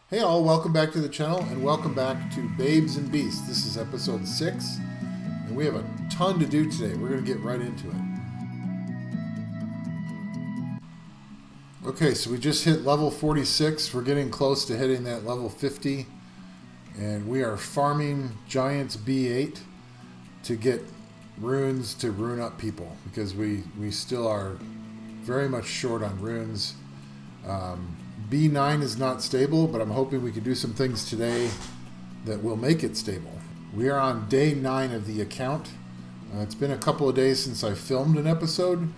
Hey all, welcome back to the channel and welcome back to Babes and Beasts. This is episode 6 and we have a ton to do today. We're going to get right into it. Okay, so we just hit level 46. We're getting close to hitting that level 50 and we are farming Giants B8 to get runes to rune up people because we still are very much short on runes. B9 is not stable, but I'm hoping we can do some things today that will make it stable. We are on day 9 of the account. It's been a couple of days since I filmed an episode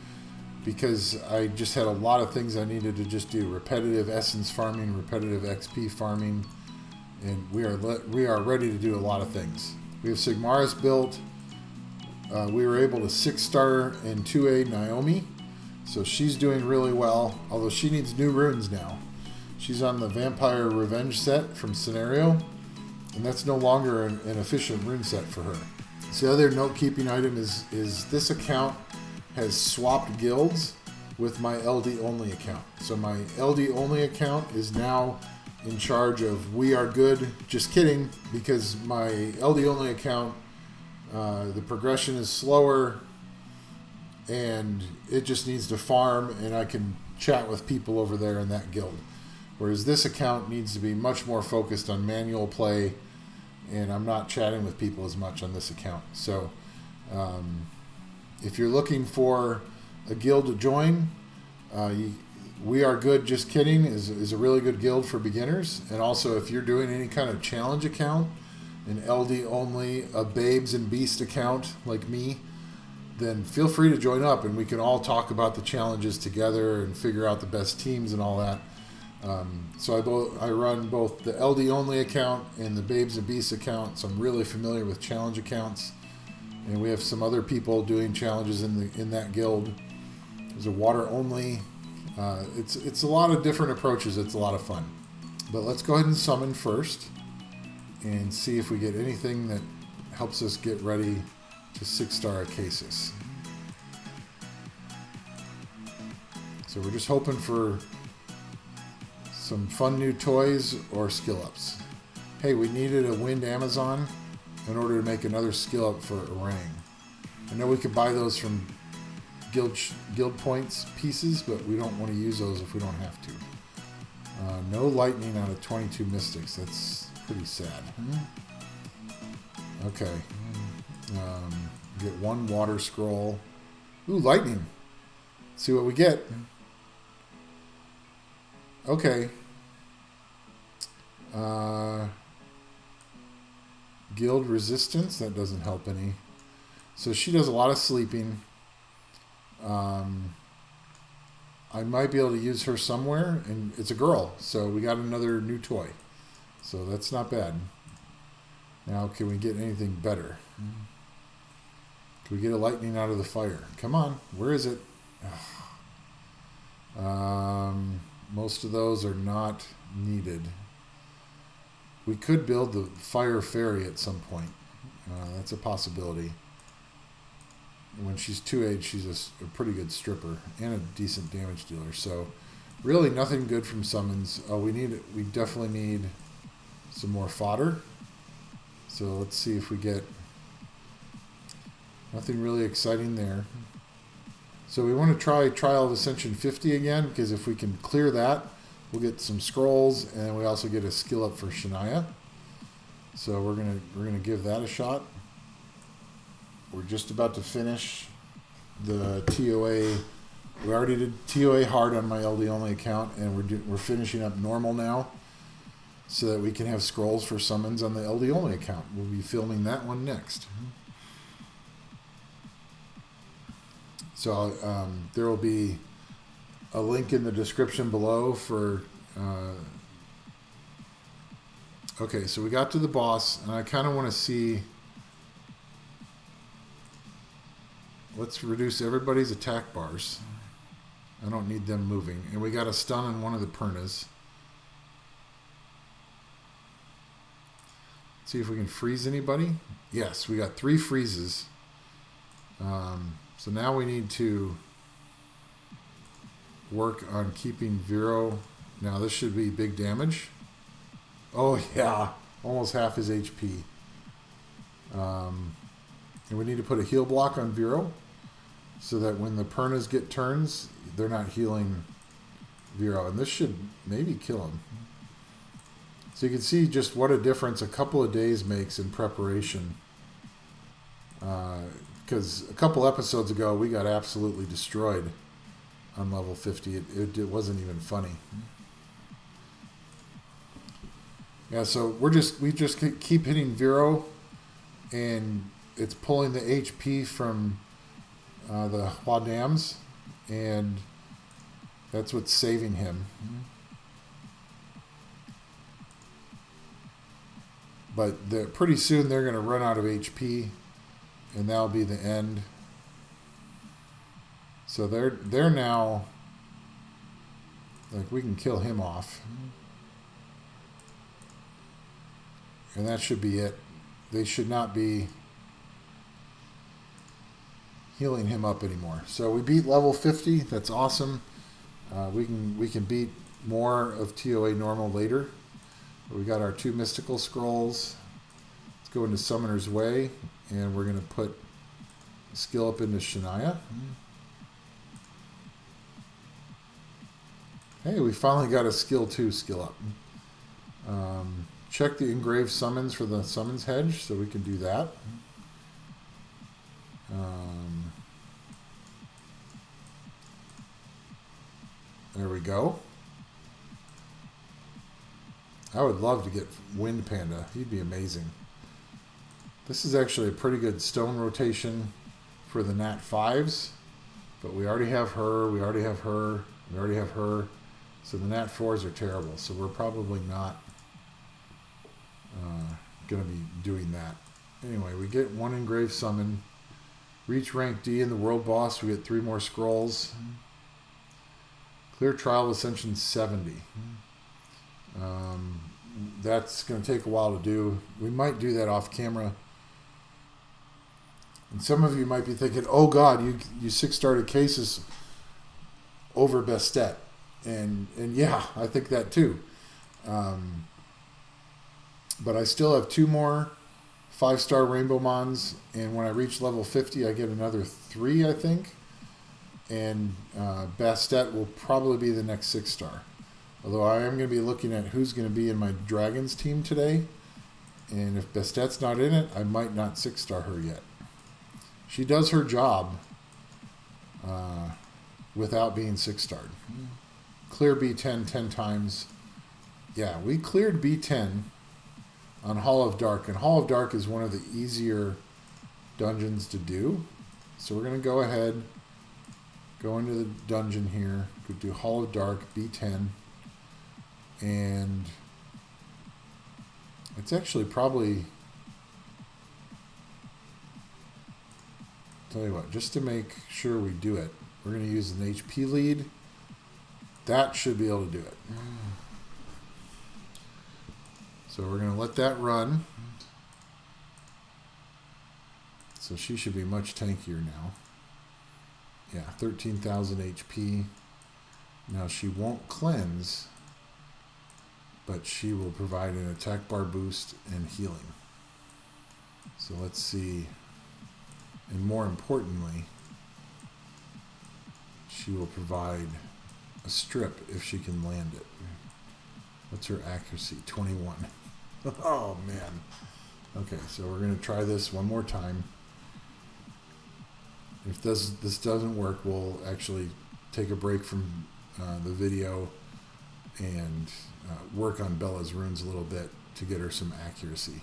because I just had a lot of things I needed to just do. Repetitive essence farming, repetitive XP farming, and we are ready to do a lot of things. We have Sigmaris built. We were able to 6-star in 2A Naomi, so she's doing really well, although she needs new runes now. She's on the Vampire Revenge set from Scenario, and that's no longer an efficient rune set for her. So the other note-keeping item is this account has swapped guilds with my LD only account. So my LD only account is now in charge of We Are Good. Just kidding, because my LD only account, the progression is slower, and it just needs to farm, and I can chat with people over there in that guild. Whereas this account needs to be much more focused on manual play, and I'm not chatting with people as much on this account. So if you're looking for a guild to join, We Are Good, Just Kidding is a really good guild for beginners. And also if you're doing any kind of challenge account, an LD only, a Babes and Beast account like me, then feel free to join up and we can all talk about the challenges together and figure out the best teams and all that. So I run both the LD only account and the Babes and Beasts account, so I'm really familiar with challenge accounts. And we have some other people doing challenges in that guild. There's a water only. It's a lot of different approaches. It's a lot of fun. But let's go ahead and summon first and see if we get anything that helps us get ready to 6-star Acasis. So we're just hoping for some fun new toys or skill ups. Hey, we needed a Wind Amazon in order to make another skill up for Orang. I know we could buy those from guild points pieces, but we don't want to use those if we don't have to. No lightning out of 22 mystics. That's pretty sad. Okay. Get one water scroll. Ooh, lightning. See what we get. Okay. Guild resistance, that doesn't help any. So she does a lot of sleeping. I might be able to use her somewhere, and it's a girl, so we got another new toy. So that's not bad. Now, can we get anything better? Can we get a lightning out of the fire? Come on, where is it? Most of those are not needed. We could build the fire fairy at some point. That's a possibility. When she's 2 age, she's a pretty good stripper and a decent damage dealer. So really nothing good from summons. We definitely need some more fodder. So let's see if we get nothing really exciting there. So we want to try Trial of Ascension 50 again, because if we can clear that, we'll get some scrolls, and we also get a skill up for Shania. So we're gonna give that a shot. We're just about to finish the TOA. We already did TOA hard on my LD only account, and we're finishing up normal now, so that we can have scrolls for summons on the LD only account. We'll be filming that one next. So there will be a link in the description below for... okay, so we got to the boss, and I kind of want to see... Let's reduce everybody's attack bars. I don't need them moving. And we got a stun on one of the Pernas. See if we can freeze anybody. Yes, we got 3 freezes. So now we need to work on keeping Vero. Now this should be big damage. Oh, yeah. Almost half his HP. And we need to put a heal block on Vero so that when the Pernas get turns, they're not healing Vero. And this should maybe kill him. So you can see just what a difference a couple of days makes in preparation. Because a couple episodes ago, we got absolutely destroyed on level 50. It wasn't even funny. Yeah, so we just keep hitting Vero, and it's pulling the HP from the Huadams, and that's what's saving him. But pretty soon they're going to run out of HP, and that'll be the end. So they're now, like, we can kill him off. And that should be it. They should not be healing him up anymore. So we beat level 50. That's awesome. We can beat more of TOA normal later. We got our 2 mystical scrolls. Let's go into Summoner's Way, and we're going to put a skill up into Shania. Hey, we finally got a skill 2 skill up. Check the engraved summons for the summons hedge, so we can do that. There we go. I would love to get Wind Panda. He'd be amazing. This is actually a pretty good stone rotation for the Nat 5s, but we already have her, we already have her, we already have her. So the Nat 4s are terrible, so we're probably not going to be doing that. Anyway, we get 1 engraved summon. Reach rank D in the world boss. We get 3 more scrolls. Clear trial of Ascension 70. That's going to take a while to do. We might do that off camera. And some of you might be thinking, oh God, you 6-started cases over Bestet. And yeah, I think that too. But I still have 2 more 5-star Rainbow Mons, and when I reach level 50, I get another 3, I think. And Bastet will probably be the next 6-star. Although I am going to be looking at who's going to be in my Dragons team today. And if Bastet's not in it, I might not 6-star her yet. She does her job without being 6-starred. Clear B10 10 times. Yeah, we cleared B10 on Hall of Dark. And Hall of Dark is one of the easier dungeons to do. So we're going to go ahead, go into the dungeon here, go do Hall of Dark, B10. And it's actually probably, tell you what, just to make sure we do it, we're going to use an HP lead. That should be able to do it. So we're going to let that run. So she should be much tankier now. Yeah, 13,000 HP. Now she won't cleanse, but she will provide an attack bar boost and healing. So let's see. And more importantly, she will provide a strip if she can land it. What's her accuracy? 21. Oh, man. Okay, so we're going to try this one more time. If this doesn't work, we'll actually take a break from the video and work on Bella's runes a little bit to get her some accuracy.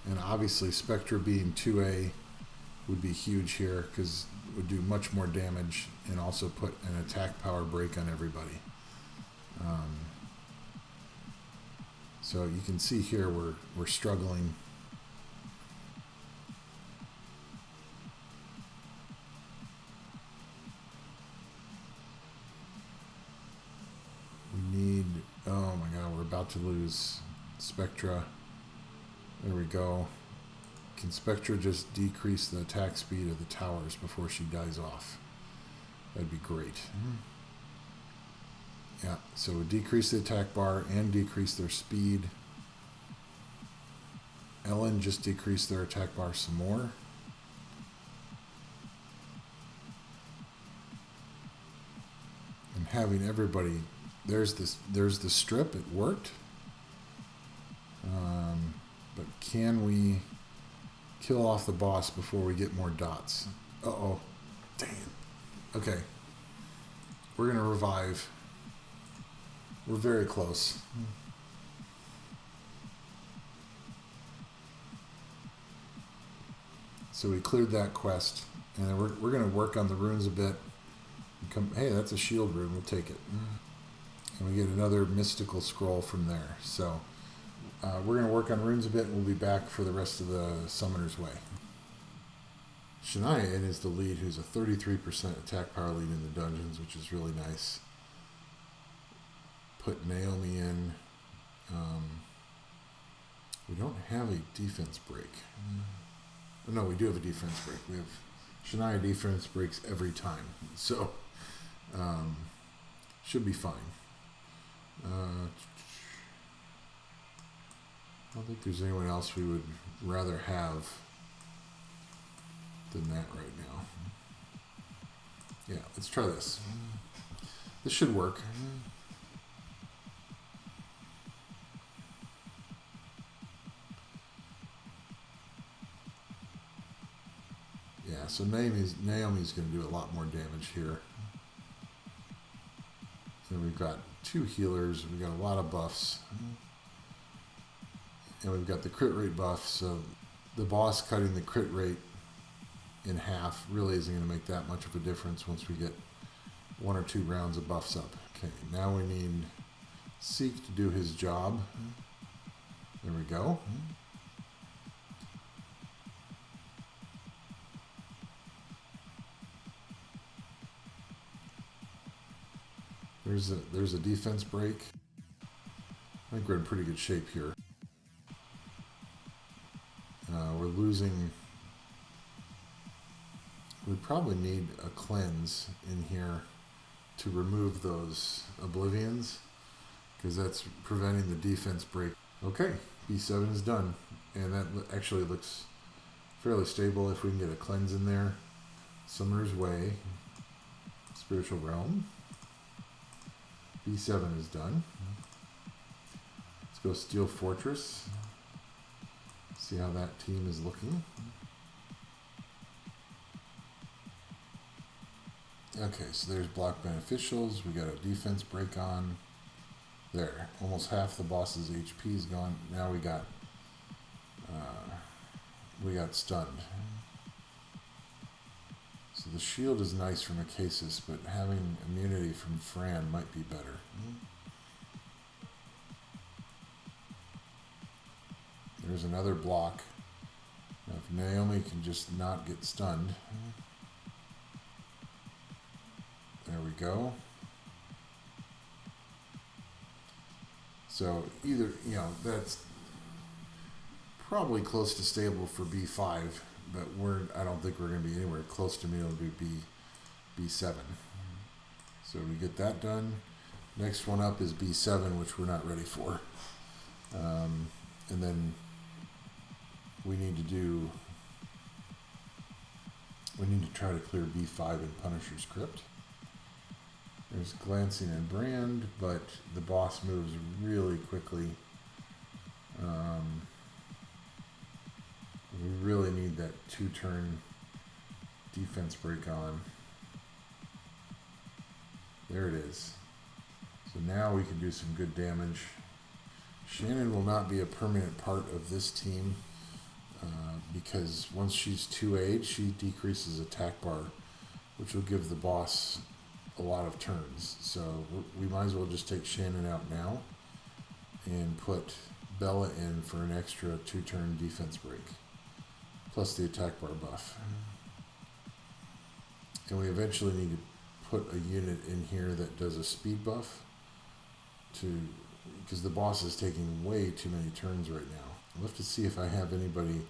And obviously Spectra being 2A would be huge here because it would do much more damage and also put an attack power break on everybody. So you can see here we're struggling. We need, oh my god, we're about to lose Spectra. There we go. Can Spectra just decrease the attack speed of the towers before she dies off? That'd be great. Yeah, so we decrease the attack bar and decrease their speed. Ellin just decreased their attack bar some more. And having everybody, there's the strip, it worked. But can we kill off the boss before we get more dots? Uh-oh. Dang it. Okay. We're going to revive. We're very close. So we cleared that quest. And we're going to work on the runes a bit. Hey, that's a shield rune. We'll take it. And we get another mystical scroll from there. So we're going to work on runes a bit, and we'll be back for the rest of the Summoner's Way. Shania is the lead, who's a 33% attack power lead in the dungeons, which is really nice. Put Naomi in. We don't have a defense break. No, we do have a defense break. We have Shania defense breaks every time. So, should be fine. I don't think there's anyone else we would rather have than that right now. Yeah, let's try this. This should work. Yeah, so Naomi's going to do a lot more damage here. And we've got 2 healers. We've got a lot of buffs. And we've got the crit rate buff, so the boss cutting the crit rate in half really isn't going to make that much of a difference once we get 1 or 2 rounds of buffs up. Okay, now we need Seek to do his job. There we go. There's a defense break. I think we're in pretty good shape here. We're losing. We probably need a cleanse in here to remove those oblivions, because that's preventing the defense break. Okay, B7 is done, and that actually looks fairly stable. If we can get a cleanse in there. Summoner's Way, Spiritual Realm. B7 is done. Let's go Steel Fortress. See how that team is looking. Okay, so there's block beneficials. We got a defense break on. There, almost half the boss's HP is gone. Now we got stunned. So the shield is nice from Acasis, but having immunity from Fran might be better. There's another block. Now if Naomi can just not get stunned. There we go. So either, that's probably close to stable for B5, but I don't think we're going to be anywhere close to being able to do B7. So we get that done. Next one up is B7, which we're not ready for. And then we need to try to clear B5 in Punisher's Crypt. There's Glancing and Brand, but the boss moves really quickly. We really need that 2-turn defense break on. There it is. So now we can do some good damage. Shannon will not be a permanent part of this team because once she's 2'd, she decreases attack bar, which will give the boss a lot of turns. So we might as well just take Shannon out now and put Bella in for an extra 2-turn defense break, plus the attack bar buff. And we eventually need to put a unit in here that does a speed buff because the boss is taking way too many turns right now. I'll have to see if I have anybody.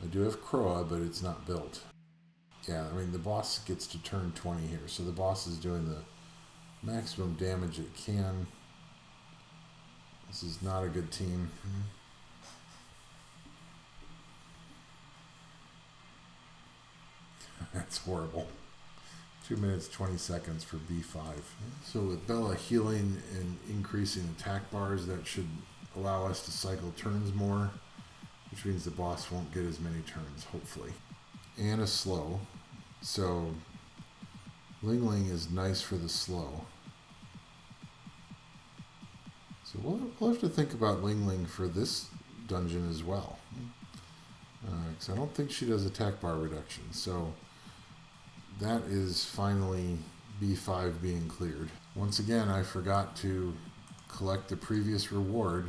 I do have Croa, but it's not built. Yeah, I mean, the boss gets to turn 20 here, so the boss is doing maximum damage it can. This is not a good team. That's horrible. 2 minutes 20 seconds for B5. So with Bella healing and increasing attack bars, that should allow us to cycle turns more, which means the boss won't get as many turns, hopefully. And a slow. So Ling Ling is nice for the slow. So we'll have to think about Ling Ling for this dungeon as well. Because I don't think she does attack bar reduction. So that is finally B5 being cleared. Once again, I forgot to collect the previous reward.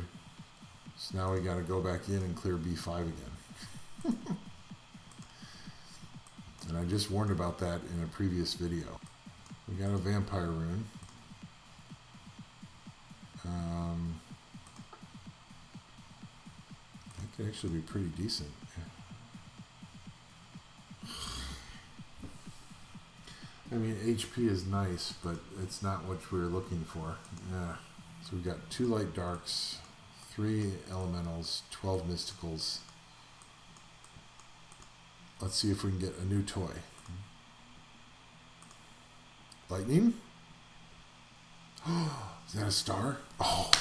So now we got to go back in and clear B5 again. And I just warned about that in a previous video. We got a vampire rune. That could actually be pretty decent. I mean, HP is nice, but it's not what we were looking for. Yeah. So we've got 2 light darks, 3 elementals, 12 mysticals. Let's see if we can get a new toy. Lightning? Is that a star? Oh,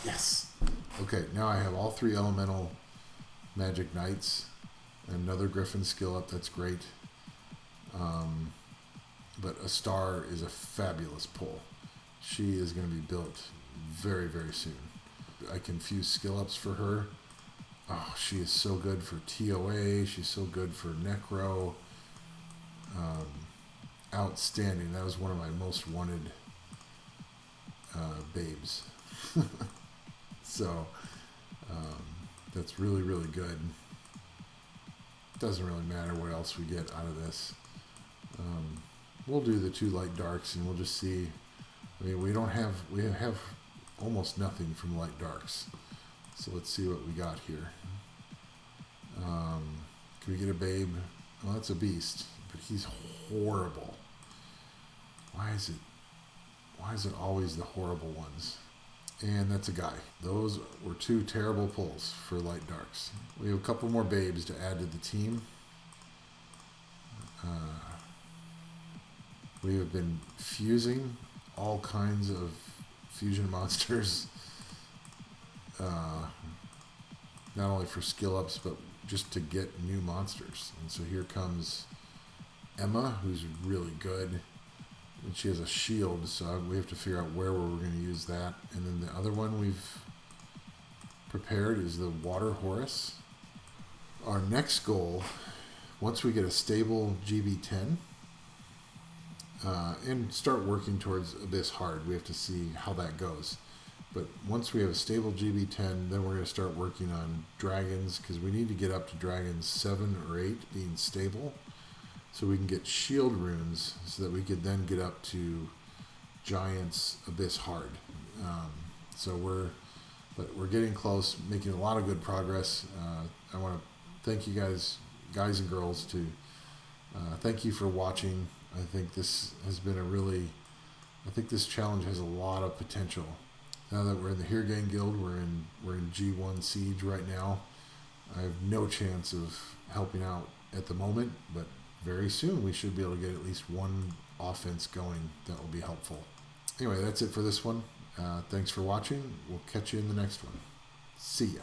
yes. Okay, now I have all 3 elemental magic knights. Another griffin skill up, that's great. But a star is a fabulous pull. She is going to be built very, very soon. I can fuse skill ups for her. Oh, she is so good for TOA. She's so good for Necro. Outstanding. That was one of my most wanted babes. So that's really, really good. Doesn't really matter what else we get out of this. We'll do the 2 light darks and we'll just see. I mean, we have almost nothing from light darks. So let's see what we got here. Can we get a babe? Well, that's a beast, but he's horrible. Why is it always the horrible ones? And that's a guy. Those were 2 terrible pulls for light darks. We have a couple more babes to add to the team. We have been fusing all kinds of fusion monsters, not only for skill ups, but just to get new monsters. And so here comes Emma, who's really good. And she has a shield, so we have to figure out where we're going to use that. And then the other one we've prepared is the Water Horus. Our next goal, once we get a stable GB10, and start working towards Abyss Hard, we have to see how that goes. But once we have a stable GB10, then we're going to start working on dragons, because we need to get up to dragons 7 or 8 being stable, so we can get shield runes, so that we could then get up to giants Abyss Hard. So we're getting close, making a lot of good progress. I want to thank you guys and girls, to thank you for watching. I think this has been I think this challenge has a lot of potential. Now that we're in the Here Gang Guild, we're in G1 Siege right now. I have no chance of helping out at the moment, but very soon we should be able to get at least one offense going that will be helpful. Anyway, that's it for this one. Thanks for watching. We'll catch you in the next one. See ya.